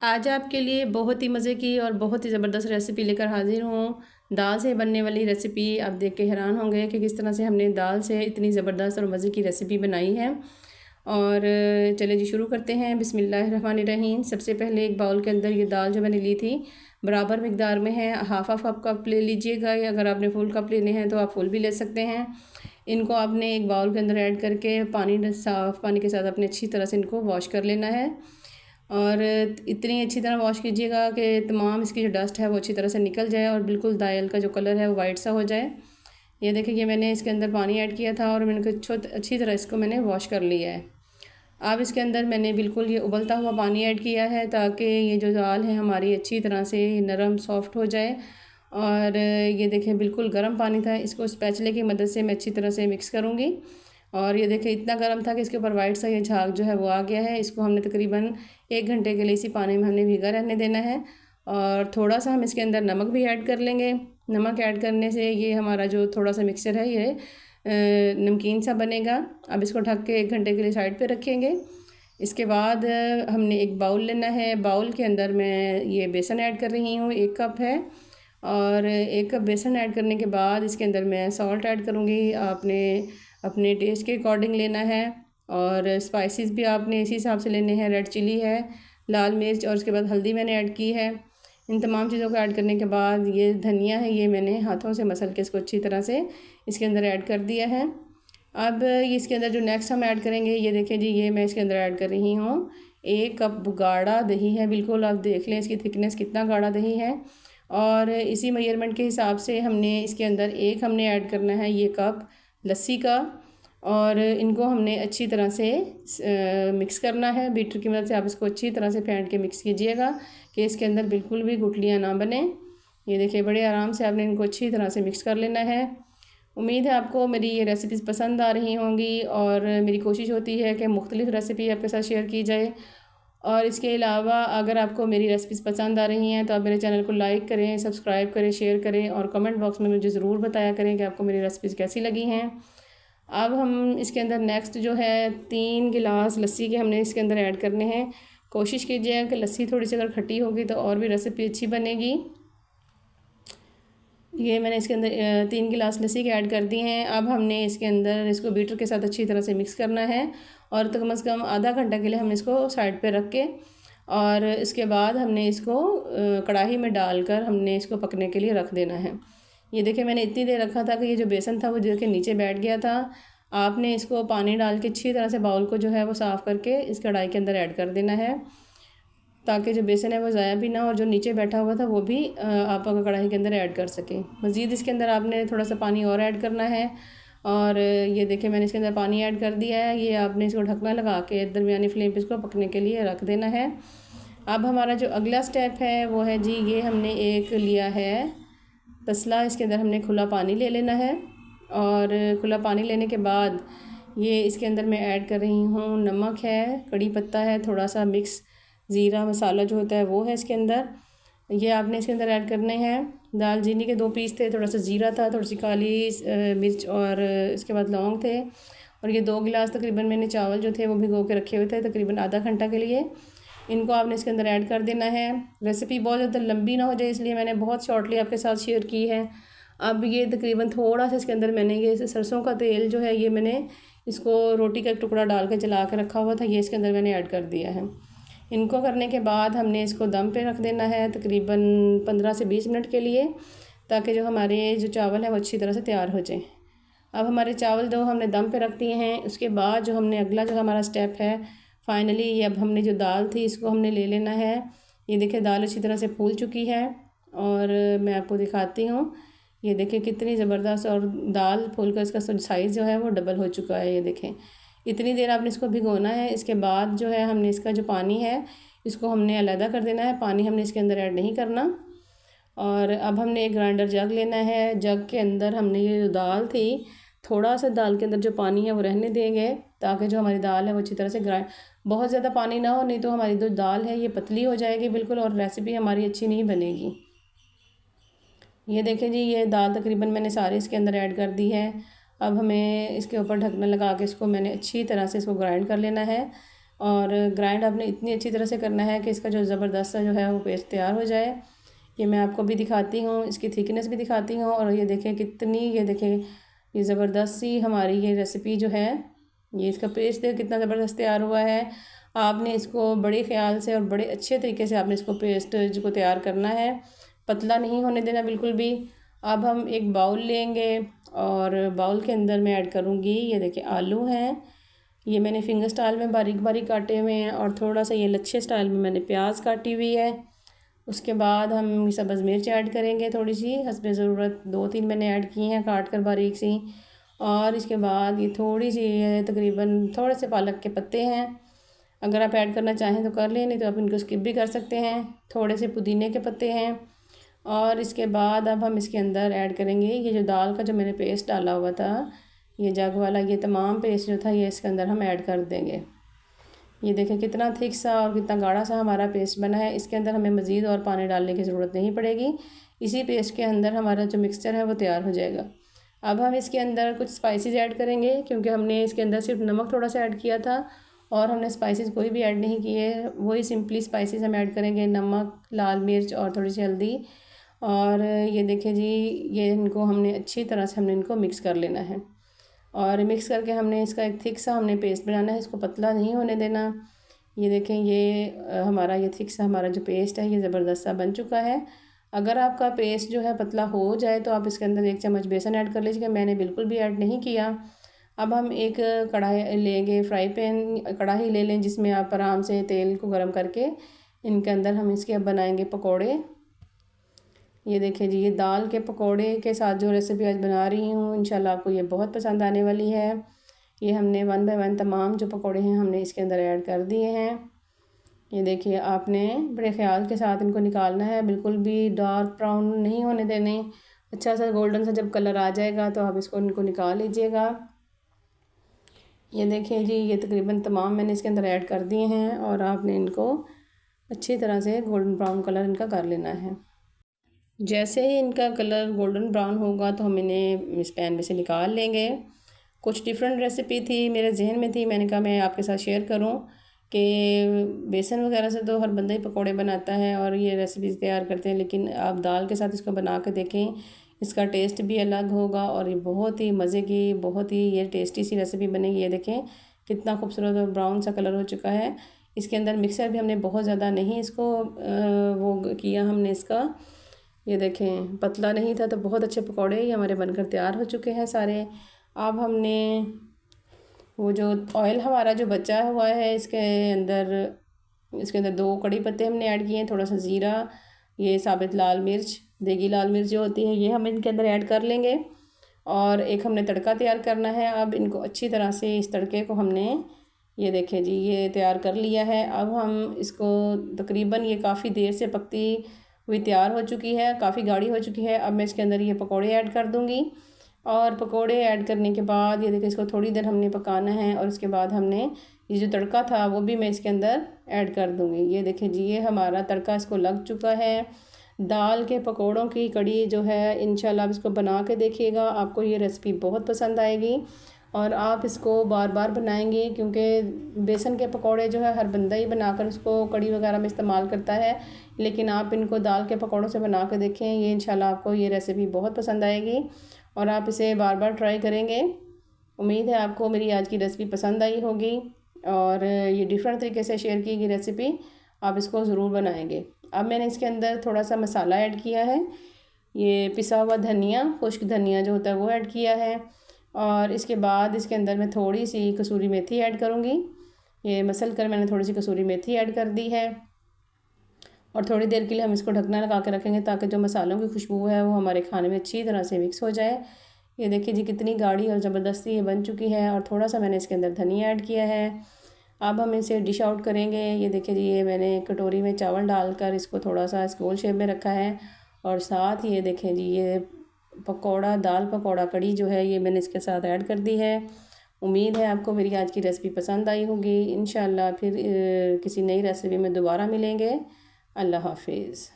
आज आपके लिए बहुत ही मज़े की और बहुत ही ज़बरदस्त रेसिपी लेकर हाज़िर हूँ। दाल से बनने वाली रेसिपी आप देख के हैरान होंगे कि किस तरह से हमने दाल से इतनी ज़बरदस्त और मज़े की रेसिपी बनाई है। और चलिए जी शुरू करते हैं। बिस्मिल्लाहिर्रहमानिर्रहीम। सबसे पहले एक बाउल के अंदर ये दाल जो मैंने ली थी बराबर मिकदार में है, हाफ़ कप ले लीजिएगा, या अगर आपने फुल कप लेने हैं तो आप फुल भी ले सकते हैं। इनको आपने एक बाउल के अंदर ऐड करके साफ़ पानी के साथ अपने अच्छी तरह से इनको वॉश कर लेना है। और इतनी अच्छी तरह वॉश कीजिएगा कि तमाम इसकी जो डस्ट है वो अच्छी तरह से निकल जाए और बिल्कुल दाल का जो कलर है वो वाइट सा हो जाए। ये देखिए ये मैंने इसके अंदर पानी ऐड किया था और मैंने अच्छी तरह इसको मैंने वॉश कर लिया है। अब इसके अंदर मैंने बिल्कुल ये उबलता हुआ पानी ऐड किया है ताकि ये जो दाल है हमारी अच्छी तरह से नरम सॉफ्ट हो जाए। और ये देखें बिल्कुल गर्म पानी था, इसको स्पैचुले की मदद से मैं अच्छी तरह से मिक्स करूँगी। और ये देखें इतना गर्म था कि इसके ऊपर वाइट सा ये झाग जो है वो आ गया है। इसको हमने तकरीबन 1 घंटे के लिए इसी पानी में हमने भिगा रहने देना है। और थोड़ा सा हम इसके अंदर नमक भी ऐड कर लेंगे। नमक ऐड करने से ये हमारा जो थोड़ा सा मिक्सचर है ये नमकीन सा बनेगा। अब इसको ढक के 1 घंटे के लिए साइड पे रखेंगे। इसके बाद हमने एक बाउल लेना है। बाउल के अंदर मैं ये बेसन ऐड कर रही हूँ, 1 कप है। और 1 कप बेसन ऐड करने के बाद इसके अंदर मैं सॉल्ट ऐड करूँगी। आपने अपने टेस्ट के अकॉर्डिंग लेना है। और स्पाइसेस भी आपने इसी हिसाब से लेने हैं। रेड चिली है, लाल मिर्च, और उसके बाद हल्दी मैंने ऐड की है। इन तमाम चीज़ों को ऐड करने के बाद ये धनिया है, ये मैंने हाथों से मसल के इसको अच्छी तरह से इसके अंदर ऐड कर दिया है। अब ये इसके अंदर जो नेक्स्ट हम ऐड करेंगे, ये देखिए जी ये मैं इसके अंदर ऐड कर रही हूँ 1 कप गाढ़ा दही है। बिल्कुल आप देख लें इसकी थिकनेस कितना गाढ़ा दही है। और इसी मेजरमेंट के हिसाब से हमने इसके अंदर हमने ऐड करना है ये कप लस्सी का। और इनको हमने अच्छी तरह से मिक्स करना है। बीटर की मदद से आप इसको अच्छी तरह से फेंट के मिक्स कीजिएगा कि इसके अंदर बिल्कुल भी गुठलियाँ ना बने। ये देखिए बड़े आराम से आपने इनको अच्छी तरह से मिक्स कर लेना है। उम्मीद है आपको मेरी ये रेसिपीज़ पसंद आ रही होंगी, और मेरी कोशिश होती है कि मुख्तलिफ़ रेसिपी आपके साथ शेयर की जाए। और इसके अलावा अगर आपको मेरी रेसिपीज़ पसंद आ रही हैं तो आप मेरे चैनल को लाइक करें, सब्सक्राइब करें, शेयर करें, और कमेंट बॉक्स में मुझे ज़रूर बताया करें कि आपको मेरी रेसिपीज़ कैसी लगी हैं। अब हम इसके अंदर नेक्स्ट जो है 3 गिलास लस्सी के हमने इसके अंदर ऐड करने हैं। कोशिश कीजिएगा कि लस्सी थोड़ी सी अगर खट्टी होगी तो और भी रेसिपी अच्छी बनेगी। ये मैंने इसके अंदर 3 गिलास लस्सी के ऐड कर दी हैं। अब हमने इसके अंदर इसको बीटर के साथ अच्छी तरह से मिक्स करना है, और कम से कम आधा घंटा के लिए हमने इसको साइड पे रख के, और इसके बाद हमने इसको कढ़ाई में डालकर हमने इसको पकने के लिए रख देना है। ये देखिए मैंने इतनी देर रखा था कि ये जो बेसन था वो देखिए नीचे बैठ गया था। आपने इसको पानी डाल के अच्छी तरह से बाउल को जो है वो साफ़ करके इस कढ़ाई के अंदर ऐड कर देना है, ताकि जो बेसन है वो ज़ाया भी ना हो, और जो नीचे बैठा हुआ था वो भी आप अगर कढ़ाई के अंदर ऐड कर सकें। मज़ीद इसके अंदर आपने थोड़ा सा पानी और ऐड करना है। और ये देखिए मैंने इसके अंदर पानी ऐड कर दिया है। ये आपने इसको ढकना लगा के दरमियानी फ्लेम पे इसको पकने के लिए रख देना है। अब हमारा जो अगला स्टेप है वो है जी, ये हमने एक लिया है तसला, इसके अंदर हमने खुला पानी ले लेना है। और खुला पानी लेने के बाद ये इसके अंदर मैं ऐड कर रही हूँ नमक है, कड़ी पत्ता है, थोड़ा सा मिक्स ज़ीरा मसाला जो होता है वो है इसके अंदर। ये आपने इसके अंदर ऐड करने हैं। दालचीनी के 2 पीस थे, थोड़ा सा ज़ीरा था, थोड़ी सी काली मिर्च, और इसके बाद लौंग थे। और ये 2 गिलास तकरीबन मैंने चावल जो थे वो भिगो के रखे हुए थे तकरीबन आधा घंटा के लिए। इनको आपने इसके अंदर ऐड कर देना है। रेसिपी बहुत ज़्यादा लंबी ना हो जाए इसलिए मैंने बहुत शॉर्टली आपके साथ शेयर की है। अब ये तकरीबन थोड़ा सा इसके अंदर मैंने ये सरसों का तेल जो है ये मैंने इसको रोटी का एक टुकड़ा डाल के जला के रखा हुआ था, ये इसके अंदर मैंने ऐड कर दिया है। इनको करने के बाद हमने इसको दम पे रख देना है तकरीबन 15 से 20 मिनट के लिए, ताकि जो हमारे जो चावल है वो अच्छी तरह से तैयार हो जाए। अब हमारे चावल जो हमने दम पे रख दिए हैं, उसके बाद जो हमने अगला जो हमारा स्टेप है फाइनली, ये अब हमने जो दाल थी इसको हमने ले लेना है। ये देखिए दाल अच्छी तरह से फूल चुकी है, और मैं आपको दिखाती हूँ। ये देखिए कितनी ज़बरदस्त, और दाल फूल कर इसका साइज़ जो है वो डबल हो चुका है। ये देखें इतनी देर आपने इसको भिगोना है। इसके बाद जो है हमने इसका जो पानी है इसको हमने अलहदा कर देना है, पानी हमने इसके अंदर ऐड नहीं करना। और अब हमने एक ग्राइंडर जग लेना है। जग के अंदर हमने ये जो दाल थी, थोड़ा सा दाल के अंदर जो पानी है वो रहने देंगे, ताकि जो हमारी दाल है वो अच्छी तरह से बहुत ज़्यादा पानी ना हो, नहीं तो हमारी जो दाल है ये पतली हो जाएगी बिल्कुल, और रेसिपी हमारी अच्छी नहीं बनेगी। ये देखें जी ये दाल तकरीबन मैंने सारी इसके अंदर ऐड कर दी है। अब हमें इसके ऊपर ढकना लगा के इसको मैंने अच्छी तरह से इसको ग्राइंड कर लेना है। और ग्राइंड आपने इतनी अच्छी तरह से करना है कि इसका जो ज़बरदस्त सा जो है वो पेस्ट तैयार हो जाए। ये मैं आपको भी दिखाती हूँ, इसकी थिकनेस भी दिखाती हूँ। और ये देखें कितनी, ये देखें ये ज़बरदस्त सी हमारी ये रेसिपी जो है, ये इसका पेस्ट देखें कितना ज़बरदस्त तैयार हुआ है। आपने इसको बड़े ख्याल से और बड़े अच्छे तरीके से आपने इसको पेस्ट को तैयार करना है, पतला नहीं होने देना बिल्कुल भी। अब हम एक बाउल लेंगे और बाउल के अंदर मैं ऐड करूँगी, ये देखिए आलू हैं, ये मैंने फिंगर स्टाइल में बारीक बारीक काटे हुए हैं, और थोड़ा सा ये लच्छे स्टाइल में मैंने प्याज काटी हुई है। उसके बाद हम सब्ज़ मिर्च ऐड करेंगे थोड़ी सी हस्बे ज़रूरत, 2-3 मैंने ऐड की हैं काट कर बारीक सी। और इसके बाद ये थोड़ी सी तकरीबन थोड़े से पालक के पत्ते हैं, अगर आप ऐड करना चाहें तो कर लें, नहीं तो आप इनको स्किप भी कर सकते हैं। थोड़े से पुदीने के पत्ते हैं। और इसके बाद अब हम इसके अंदर ऐड करेंगे ये जो दाल का जो मैंने पेस्ट डाला हुआ था, ये जग वाला, ये तमाम पेस्ट जो था ये इसके अंदर हम ऐड कर देंगे। ये देखें कितना थिक सा और कितना गाढ़ा सा हमारा पेस्ट बना है। इसके अंदर हमें मज़ीद और पानी डालने की ज़रूरत नहीं पड़ेगी, इसी पेस्ट के अंदर हमारा जो मिक्सचर है वो तैयार हो जाएगा। अब हम इसके अंदर कुछ स्पाइसेस ऐड करेंगे, क्योंकि हमने इसके अंदर सिर्फ नमक थोड़ा सा ऐड किया था और हमने स्पाइसेस कोई भी ऐड नहीं किए, वही सिंपली स्पाइसेस हम ऐड करेंगे, नमक, लाल मिर्च और थोड़ी सी हल्दी। और ये देखें जी, ये इनको हमने अच्छी तरह से हमने इनको मिक्स कर लेना है, और मिक्स करके हमने इसका एक थिक सा हमने पेस्ट बनाना है, इसको पतला नहीं होने देना। ये देखें ये हमारा ये थिक सा हमारा जो पेस्ट है ये ज़बरदस्त सा बन चुका है। अगर आपका पेस्ट जो है पतला हो जाए तो आप इसके अंदर 1 चम्मच बेसन ऐड कर लीजिएगा, मैंने बिल्कुल भी ऐड नहीं किया। अब हम एक कढ़ाई लेंगे, फ्राई पैन कढ़ाई ले लें जिसमें आप आराम से तेल को गर्म करके इनके अंदर हम इसके अब बनाएंगे पकोड़े। ये देखिए जी, ये दाल के पकोड़े के साथ जो रेसिपी आज बना रही हूँ, इंशाल्लाह आपको ये बहुत पसंद आने वाली है। ये हमने 1 बाय 1 तमाम जो पकोड़े हैं हमने इसके अंदर ऐड कर दिए हैं। ये देखिए आपने बड़े ख्याल के साथ इनको निकालना है, बिल्कुल भी डार्क ब्राउन नहीं होने देने। अच्छा सा गोल्डन सा जब कलर आ जाएगा तो आप इसको इनको निकाल लीजिएगा। ये देखिए जी, ये तकरीबन तमाम मैंने इसके अंदर ऐड कर दिए हैं, और आपने इनको अच्छी तरह से गोल्डन ब्राउन कलर इनका कर लेना है। जैसे ही इनका कलर गोल्डन ब्राउन होगा तो हम इन्हें इस पैन में से निकाल लेंगे। कुछ डिफरेंट रेसिपी थी मेरे जहन में थी, मैंने कहा मैं आपके साथ शेयर करूं कि बेसन वगैरह से तो हर बंदा ही पकोड़े बनाता है और ये रेसिपीज़ तैयार करते हैं, लेकिन आप दाल के साथ इसको बना के देखें, इसका टेस्ट भी अलग होगा और ये बहुत ही मज़े की, बहुत ही ये टेस्टी सी रेसिपी बनेगी। ये देखें कितना खूबसूरत और ब्राउन सा कलर हो चुका है। इसके अंदर मिक्सर भी हमने बहुत ज़्यादा नहीं इसको वो किया हमने इसका, ये देखें पतला नहीं था, तो बहुत अच्छे पकौड़े ये हमारे बनकर तैयार हो चुके हैं सारे। अब हमने वो जो ऑयल हमारा जो बचा हुआ है इसके अंदर 2 कड़ी पत्ते हमने ऐड किए हैं, थोड़ा सा ज़ीरा, ये साबित लाल मिर्च, देगी लाल मिर्च जो होती है ये हम इनके अंदर ऐड कर लेंगे। और एक हमने तड़का तैयार करना है। अब इनको अच्छी तरह से इस तड़के को हमने, ये देखें जी, ये तैयार कर लिया है। अब हम इसको तकरीबन ये काफ़ी देर से पकती हुई तैयार हो चुकी है, काफ़ी गाढ़ी हो चुकी है। अब मैं इसके अंदर ये पकोड़े ऐड कर दूँगी, और पकोड़े ऐड करने के बाद ये देखिए इसको थोड़ी देर हमने पकाना है, और उसके बाद हमने ये जो तड़का था वो भी मैं इसके अंदर ऐड कर दूँगी। ये देखिए जी, ये हमारा तड़का इसको लग चुका है। दाल के पकोड़ों की कड़ी जो है, इंशाल्लाह आप इसको बना के देखिएगा, आपको ये रेसिपी बहुत पसंद आएगी और आप इसको बार बार बनाएंगे, क्योंकि बेसन के पकोड़े जो है हर बंदा ही बनाकर उसको कड़ी वगैरह में इस्तेमाल करता है, लेकिन आप इनको दाल के पकोड़ों से बना के देखें, ये इंशाल्लाह आपको ये रेसिपी बहुत पसंद आएगी और आप इसे बार बार ट्राई करेंगे। उम्मीद है आपको मेरी आज की रेसिपी पसंद आई होगी, और ये डिफरेंट तरीके से शेयर की गई रेसिपी आप इसको ज़रूर बनाएंगे। अब मैंने इसके अंदर थोड़ा सा मसाला ऐड किया है, ये पिसा हुआ धनिया, खुश्क धनिया जो होता है वो ऐड किया है, और इसके बाद इसके अंदर मैं थोड़ी सी कसूरी मेथी ऐड करूँगी। ये मसल कर मैंने थोड़ी सी कसूरी मेथी ऐड कर दी है, और थोड़ी देर के लिए हम इसको ढकना लगा के रखेंगे ताकि जो मसालों की खुशबू है वो हमारे खाने में अच्छी तरह से मिक्स हो जाए। ये देखिए जी, कितनी गाढ़ी और ज़बरदस्ती ये बन चुकी है, और थोड़ा सा मैंने इसके अंदर धनिया ऐड किया है। अब हम इसे डिश आउट करेंगे। ये देखिए जी, ये मैंने कटोरी में चावल डालकर इसको थोड़ा सा गोल शेप में रखा है, और साथ ये देखें जी, ये पकौड़ा, दाल पकौड़ा कड़ी जो है ये मैंने इसके साथ ऐड कर दी है। उम्मीद है आपको मेरी आज की रेसिपी पसंद आई होगी। इंशाल्लाह फिर किसी नई रेसिपी में दोबारा मिलेंगे। अल्लाह हाफिज़।